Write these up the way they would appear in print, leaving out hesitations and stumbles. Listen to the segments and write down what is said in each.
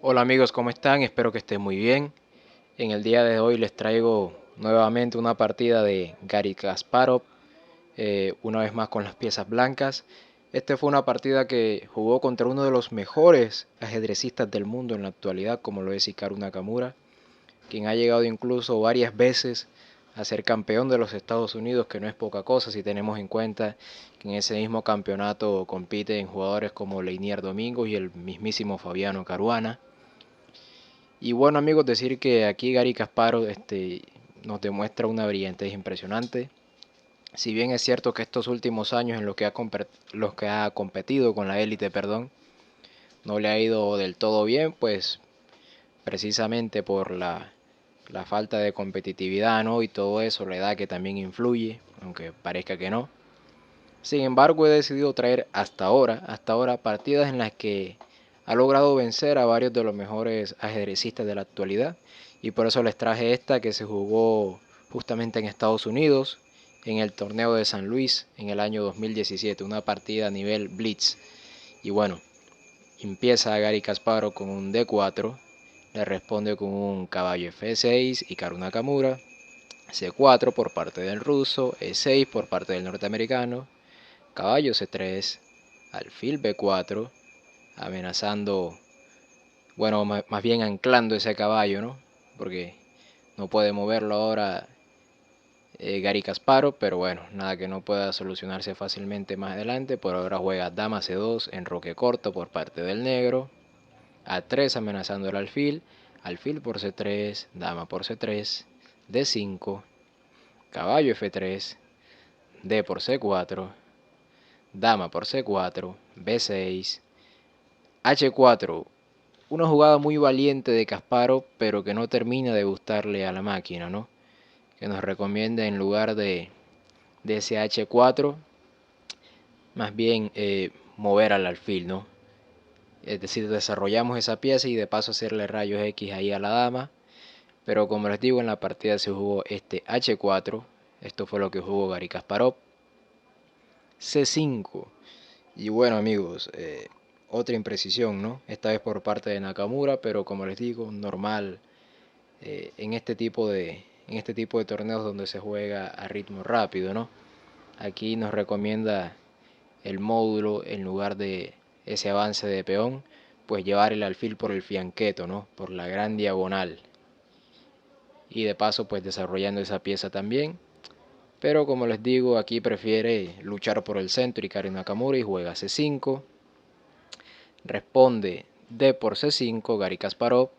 Hola amigos, ¿cómo están? Espero que estén muy bien. En el día de hoy les traigo nuevamente una partida de Garry Kasparov, una vez más con las piezas blancas. Esta fue una partida que jugó contra uno de los mejores ajedrecistas del mundo en la actualidad, como lo es Hikaru Nakamura, quien ha llegado incluso varias veces a ser campeón de los Estados Unidos, que no es poca cosa si tenemos en cuenta que en ese mismo campeonato compiten jugadores como Leinier Domingos y el mismísimo Fabiano Caruana. Y bueno amigos, decir que aquí Garry Kasparov nos demuestra una brillantez impresionante. Si bien es cierto que estos últimos años en los que ha competido con la élite, perdón, no le ha ido del todo bien, pues precisamente por la falta de competitividad, ¿no? Y todo eso, la edad que también influye, aunque parezca que no. Sin embargo, he decidido traer hasta ahora partidas en las que ha logrado vencer a varios de los mejores ajedrecistas de la actualidad. Y por eso les traje esta que se jugó justamente en Estados Unidos, en el torneo de San Luis en el año 2017, una partida a nivel Blitz. Y bueno, empieza Garry Kasparov con un D4, le responde con un caballo F6 y Karu Nakamura, C4 por parte del ruso, E6 por parte del norteamericano, caballo C3, alfil B4, amenazando, bueno, más bien anclando ese caballo, ¿no? Porque no puede moverlo ahora Garry Kasparov, pero bueno, nada que no pueda solucionarse fácilmente más adelante. Por ahora juega dama C2 en roque corto por parte del negro, A3 amenazando el alfil, alfil por C3, dama por C3, D5, caballo F3, D por C4, dama por C4, B6, H4, una jugada muy valiente de Kasparov, pero que no termina de gustarle a la máquina, ¿no? Que nos recomienda en lugar de ese H4, más bien mover al alfil, ¿no? Es decir, desarrollamos esa pieza y de paso hacerle rayos X ahí a la dama. Pero como les digo, en la partida se jugó este H4. Esto fue lo que jugó Garry Kasparov. C5. Y bueno amigos, otra imprecisión, ¿no? Esta vez por parte de Nakamura, pero como les digo, normal en este tipo de torneos donde se juega a ritmo rápido, ¿no? Aquí nos recomienda el módulo en lugar de ese avance de peón, pues llevar el alfil por el fianqueto, ¿no? Por la gran diagonal. Y de paso pues desarrollando esa pieza también. Pero como les digo, aquí prefiere luchar por el centro y Kari Nakamura y juega C5. Responde D por C5, Garry Kasparov.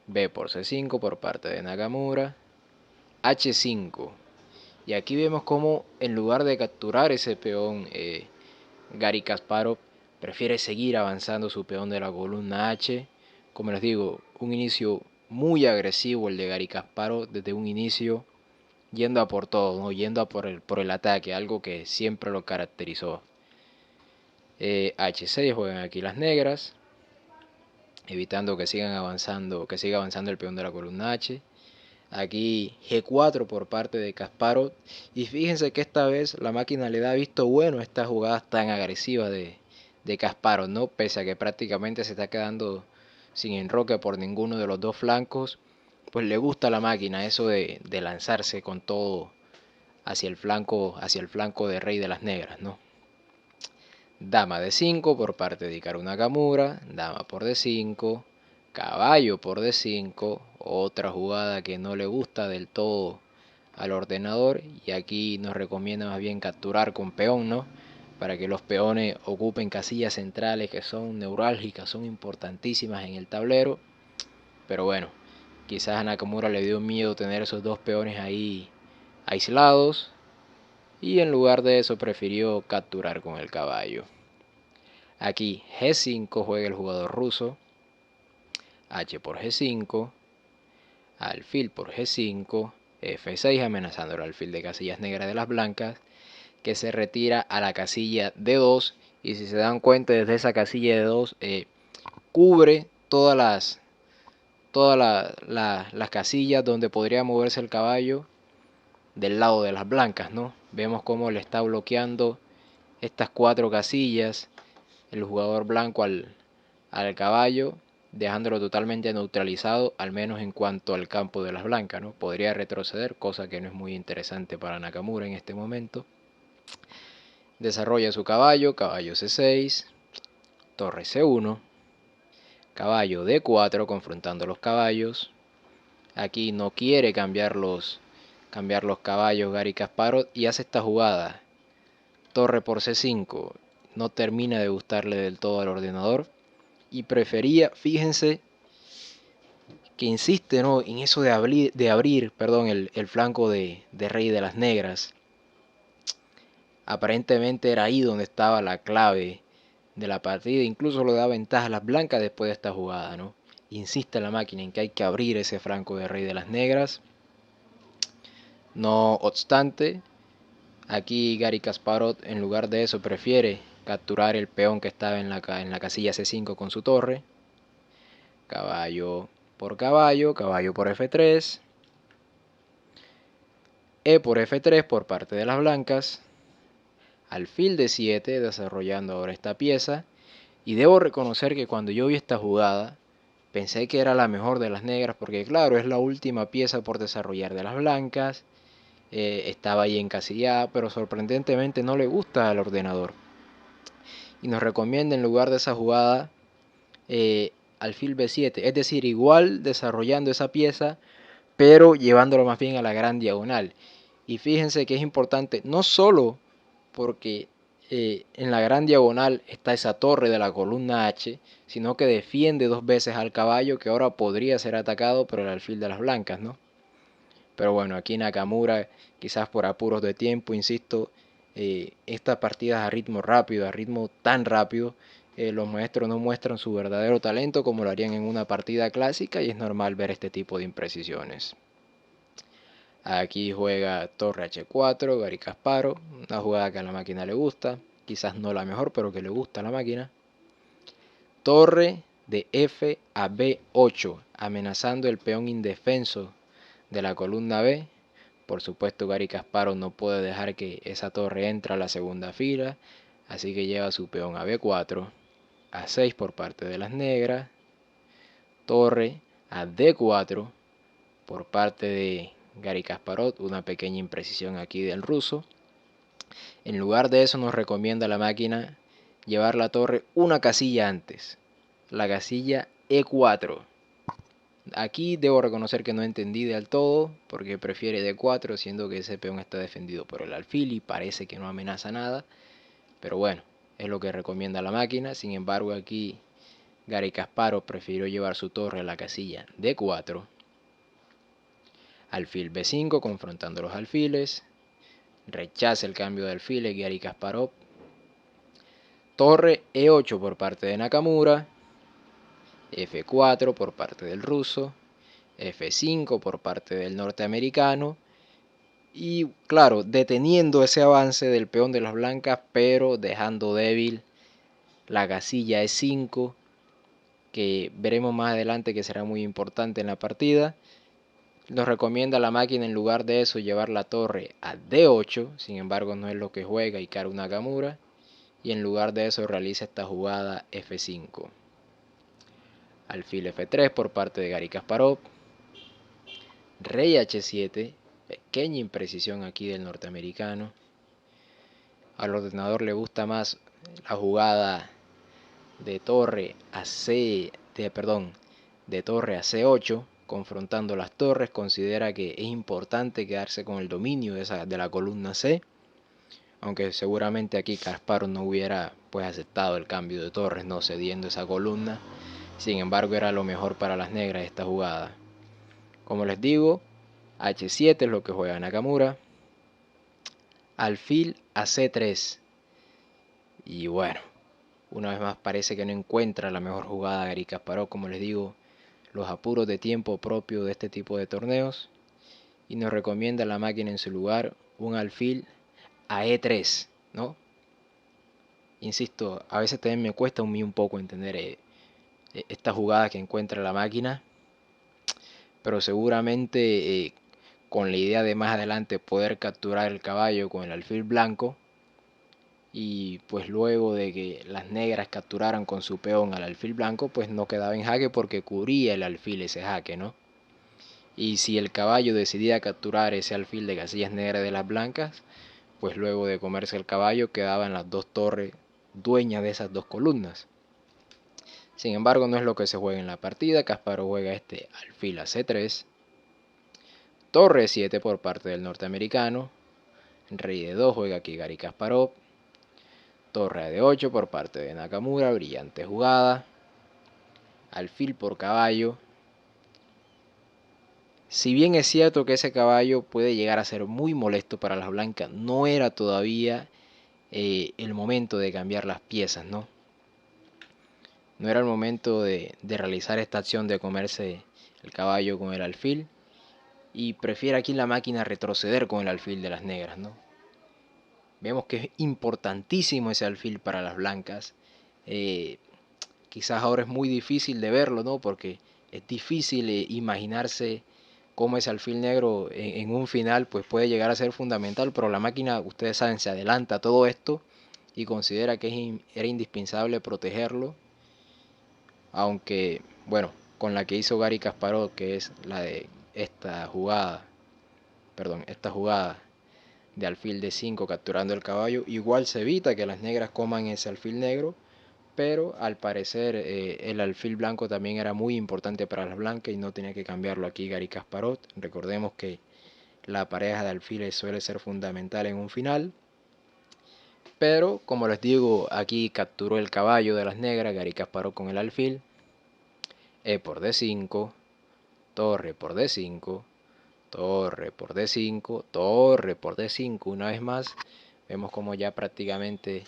B por C5 por parte de Nakamura. H5. Y aquí vemos como en lugar de capturar ese peón, Garry Kasparov prefiere seguir avanzando su peón de la columna H. Como les digo, un inicio muy agresivo el de Garry Kasparov desde un inicio, yendo a por todo, ¿no? Yendo a por el ataque, algo que siempre lo caracterizó. H6 juegan aquí las negras, evitando que siga avanzando el peón de la columna H. Aquí G4 por parte de Kasparov. Y fíjense que esta vez la máquina le da visto bueno a estas jugadas tan agresivas de Kasparov, ¿no? Pese a que prácticamente se está quedando sin enroque por ninguno de los dos flancos, pues le gusta a la máquina eso de lanzarse con todo hacia el flanco de rey de las negras, ¿no? Dama D5 por parte de Hikaru Nakamura, dama por D5, caballo por D5, otra jugada que no le gusta del todo al ordenador, y aquí nos recomienda más bien capturar con peón, ¿no? Para que los peones ocupen casillas centrales que son neurálgicas, son importantísimas en el tablero. Pero bueno, quizás a Nakamura le dio miedo tener esos dos peones ahí aislados, y en lugar de eso prefirió capturar con el caballo. Aquí G5 juega el jugador ruso, H por G5, alfil por G5, F6 amenazando el alfil de casillas negras de las blancas, que se retira a la casilla D2, y si se dan cuenta desde esa casilla D2 cubre todas las casillas donde podría moverse el caballo del lado de las blancas, ¿no? Vemos cómo le está bloqueando estas cuatro casillas el jugador blanco al caballo, dejándolo totalmente neutralizado, al menos en cuanto al campo de las blancas, ¿no? Podría retroceder, cosa que no es muy interesante para Nakamura en este momento. Desarrolla su caballo, caballo C6, torre C1, caballo D4 confrontando los caballos. Aquí no quiere cambiar los caballos Garry Kasparov y hace esta jugada. Torre por C5, no termina de gustarle del todo al ordenador y prefería, fíjense, que insiste, ¿no?, en eso de abrir el flanco de rey de las negras. Aparentemente era ahí donde estaba la clave de la partida, incluso le da ventaja a las blancas después de esta jugada, ¿no? Insiste la máquina en que hay que abrir ese flanco de rey de las negras. No obstante, aquí Garry Kasparov en lugar de eso prefiere capturar el peón que estaba en la casilla C5 con su torre. Caballo por caballo, caballo por F3, E por F3 por parte de las blancas, alfil D7 desarrollando ahora esta pieza, y debo reconocer que cuando yo vi esta jugada pensé que era la mejor de las negras porque claro, es la última pieza por desarrollar de las blancas, estaba ahí encasillada, pero sorprendentemente no le gusta al ordenador y nos recomienda en lugar de esa jugada alfil B7, es decir, igual desarrollando esa pieza pero llevándolo más bien a la gran diagonal. Y fíjense que es importante no solo porque en la gran diagonal está esa torre de la columna H, sino que defiende dos veces al caballo que ahora podría ser atacado por el alfil de las blancas, ¿no? Pero bueno, aquí Nakamura, quizás por apuros de tiempo, insisto, estas partidas a ritmo rápido, a ritmo tan rápido, los maestros no muestran su verdadero talento como lo harían en una partida clásica y es normal ver este tipo de imprecisiones. Aquí juega torre H4, Garry Kasparov, una jugada que a la máquina le gusta, quizás no la mejor, pero que le gusta a la máquina. Torre de F a B8, amenazando el peón indefenso de la columna B. Por supuesto, Garry Kasparov no puede dejar que esa torre entre a la segunda fila, así que lleva su peón a B4, A6 por parte de las negras, torre a D4 por parte de Garry Kasparov, una pequeña imprecisión aquí del ruso. En lugar de eso nos recomienda la máquina llevar la torre una casilla antes, la casilla E4. Aquí debo reconocer que no entendí del todo porque prefiere D4 siendo que ese peón está defendido por el alfil y parece que no amenaza nada, pero bueno, es lo que recomienda la máquina. Sin embargo, aquí Garry Kasparov prefirió llevar su torre a la casilla D4. Alfil B5 confrontando los alfiles, rechaza el cambio de alfiles Garry Kasparov. Torre E8 por parte de Nakamura, F4 por parte del ruso, F5 por parte del norteamericano y claro, deteniendo ese avance del peón de las blancas, pero dejando débil la casilla E5, que veremos más adelante que será muy importante en la partida. Nos recomienda la máquina en lugar de eso llevar la torre a D8, sin embargo no es lo que juega Hikaru Nakamura, y en lugar de eso realiza esta jugada F5. Alfil F3 por parte de Garry Kasparov, rey H7, pequeña imprecisión aquí del norteamericano. Al ordenador le gusta más la jugada de torre a de torre a C8, confrontando las torres. Considera que es importante quedarse con el dominio de la columna C, aunque seguramente aquí Kasparov no hubiera pues aceptado el cambio de torres, no cediendo esa columna. Sin embargo, era lo mejor para las negras esta jugada. Como les digo, H7 es lo que juega Nakamura, alfil a C3. Y bueno, una vez más parece que no encuentra la mejor jugada Garry Kasparov. Como les digo, los apuros de tiempo propio de este tipo de torneos. Y nos recomienda la máquina en su lugar un alfil a E3, ¿no? Insisto, a veces también me cuesta un poco entender esta jugada que encuentra la máquina, pero seguramente con la idea de más adelante poder capturar el caballo con el alfil blanco, y pues luego de que las negras capturaran con su peón al alfil blanco, pues no quedaba en jaque porque cubría el alfil ese jaque, ¿no? Y si el caballo decidía capturar ese alfil de casillas negras de las blancas, pues luego de comerse el caballo quedaban las dos torres dueñas de esas dos columnas. Sin embargo, no es lo que se juega en la partida. Kasparov juega este alfil a C3, torre 7 por parte del norteamericano, rey de 2 juega aquí Garry Kasparov, torre de 8 por parte de Nakamura, brillante jugada, alfil por caballo. Si bien es cierto que ese caballo puede llegar a ser muy molesto para las blancas, no era todavía el momento de cambiar las piezas, ¿no? No era el momento de realizar esta acción de comerse el caballo con el alfil. Y prefiere aquí la máquina retroceder con el alfil de las negras, ¿no? Vemos que es importantísimo ese alfil para las blancas. Eh, Quizás ahora es muy difícil de verlo, ¿no? Porque es difícil imaginarse cómo ese alfil negro en un final pues puede llegar a ser fundamental, pero la máquina, ustedes saben, se adelanta a todo esto y considera que era indispensable protegerlo, aunque, bueno, con la que hizo Garry Kasparov, que es la de esta jugada de alfil de 5 capturando el caballo, igual se evita que las negras coman ese alfil negro, pero al parecer el alfil blanco también era muy importante para las blancas y no tenía que cambiarlo aquí Garry Kasparov. Recordemos que la pareja de alfiles suele ser fundamental en un final, pero como les digo, aquí capturó el caballo de las negras Garry Kasparov con el alfil, E por D5, torre por D5, torre por D5, torre por D5. Una vez más, vemos como ya prácticamente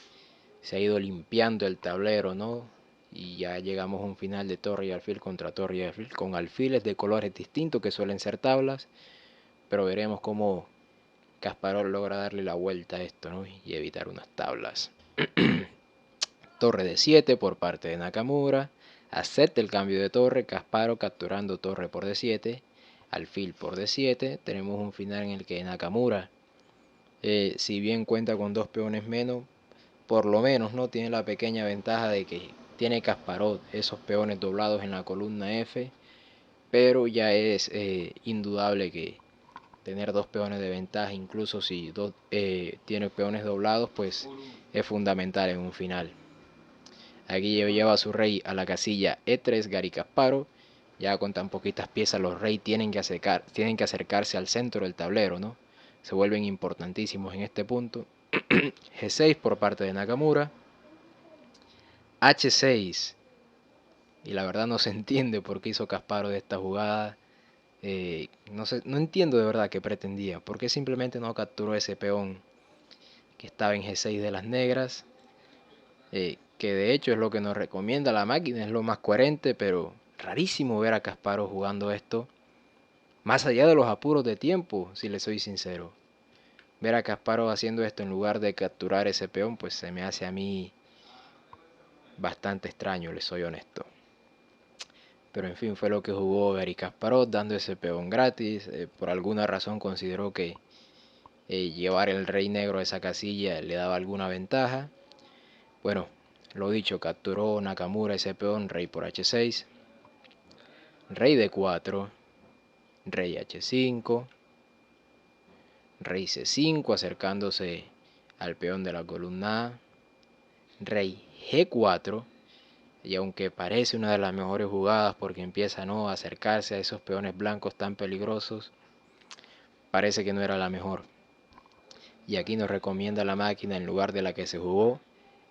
se ha ido limpiando el tablero, ¿no? Y ya llegamos a un final de torre y alfil contra torre y alfil, con alfiles de colores distintos que suelen ser tablas, pero veremos cómo Kasparov logra darle la vuelta a esto, ¿no? Y evitar unas tablas. Torre de 7 por parte de Nakamura, acepta el cambio de torre, Kasparov capturando torre por D7, alfil por D7, tenemos un final en el que Nakamura, si bien cuenta con dos peones menos, por lo menos no tiene la pequeña ventaja de que tiene Kasparov esos peones doblados en la columna F, pero ya es indudable que tener dos peones de ventaja, incluso si tiene peones doblados, pues es fundamental en un final. Aquí lleva a su rey a la casilla E3 Garry Kasparov. Ya con tan poquitas piezas los reyes tienen que acercarse al centro del tablero, ¿no? Se vuelven importantísimos en este punto. G6 por parte de Nakamura. H6. Y la verdad no se entiende por qué hizo Kasparov de esta jugada. No entiendo de verdad qué pretendía. ¿Por qué simplemente no capturó ese peón que estaba en G6 de las negras? Que de hecho es lo que nos recomienda la máquina, es lo más coherente, pero rarísimo ver a Kasparov jugando esto, más allá de los apuros de tiempo, si le soy sincero. Ver a Kasparov haciendo esto en lugar de capturar ese peón, pues se me hace a mí bastante extraño, le soy honesto. Pero en fin, fue lo que jugó Garry Kasparov, dando ese peón gratis. Por alguna razón consideró que llevar el rey negro a esa casilla le daba alguna ventaja. Bueno, lo dicho, capturó Nakamura ese peón, rey por H6, rey D4, rey H5, rey C5 acercándose al peón de la columna A, rey G4, y aunque parece una de las mejores jugadas porque empieza a acercarse a esos peones blancos tan peligrosos, parece que no era la mejor. Y aquí nos recomienda la máquina, en lugar de la que se jugó,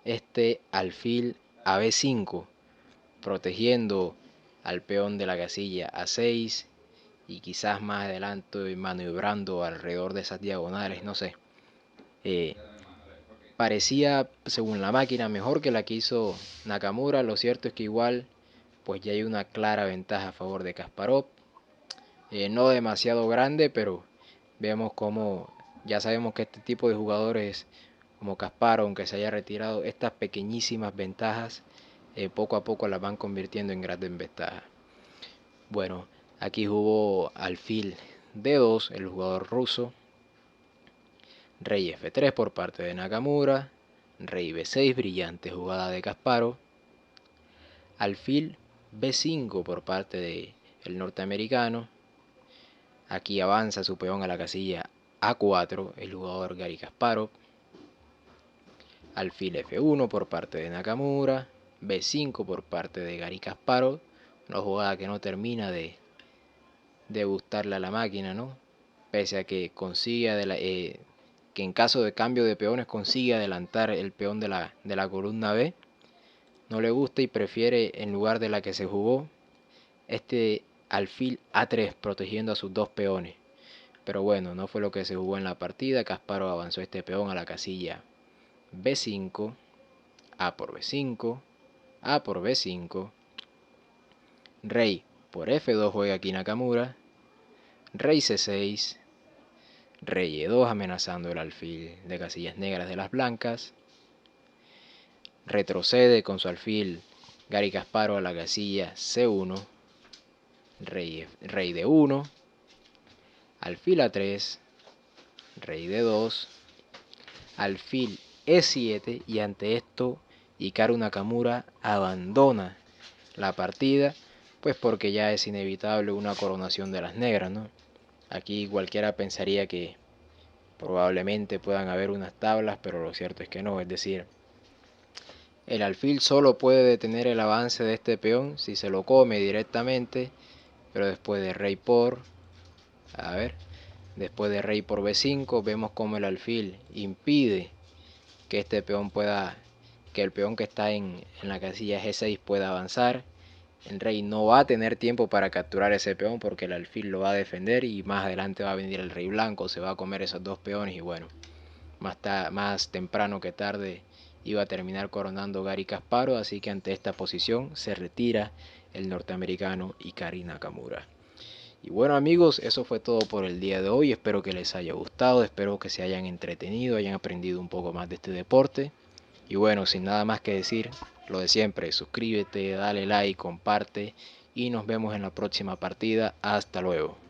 este alfil a B5, protegiendo al peón de la casilla A6 y quizás más adelante maniobrando alrededor de esas diagonales, no sé. Parecía, según la máquina, mejor que la que hizo Nakamura. Lo cierto es que igual pues ya hay una clara ventaja a favor de Kasparov. No demasiado grande, pero vemos como ya sabemos que este tipo de jugadores como Kasparov, aunque se haya retirado, estas pequeñísimas ventajas poco a poco las van convirtiendo en grandes ventajas. Bueno, aquí jugó alfil D2 el jugador ruso, rey F3 por parte de Nakamura, rey B6, brillante jugada de Kasparov. Alfil B5 por parte del norteamericano. Aquí avanza su peón a la casilla A4, el jugador Garry Kasparov. Alfil F1 por parte de Nakamura. B5 por parte de Garry Kasparov. Una jugada que no termina de gustarle a la máquina, ¿no? Pese a que consigue que en caso de cambio de peones consigue adelantar el peón de la columna B. No le gusta y prefiere, en lugar de la que se jugó, este alfil A3 protegiendo a sus dos peones. Pero bueno, no fue lo que se jugó en la partida. Kasparov avanzó este peón a la casilla B5, A por B5, A por B5, rey por F2 juega aquí Nakamura, rey C6, rey E2 amenazando el alfil de casillas negras de las blancas. Retrocede con su alfil Garry Kasparov a la casilla C1, rey D1, alfil A3, rey D2, alfil E7, y ante esto Hikaru Nakamura abandona la partida, pues porque ya es inevitable una coronación de las negras, ¿no? Aquí cualquiera pensaría que probablemente puedan haber unas tablas, pero lo cierto es que no, es decir, el alfil solo puede detener el avance de este peón si se lo come directamente, pero después de rey por, después de rey por B5, vemos como el alfil impide que este peón pueda, que el peón que está en la casilla G6 pueda avanzar. El rey no va a tener tiempo para capturar ese peón porque el alfil lo va a defender y más adelante va a venir el rey blanco, se va a comer esos dos peones y bueno, más temprano que tarde iba a terminar coronando Garry Kasparov, así que ante esta posición se retira el norteamericano Hikaru Nakamura. Y bueno amigos, eso fue todo por el día de hoy, espero que les haya gustado, espero que se hayan entretenido, hayan aprendido un poco más de este deporte. Y bueno, sin nada más que decir, lo de siempre, suscríbete, dale like, comparte y nos vemos en la próxima partida. Hasta luego.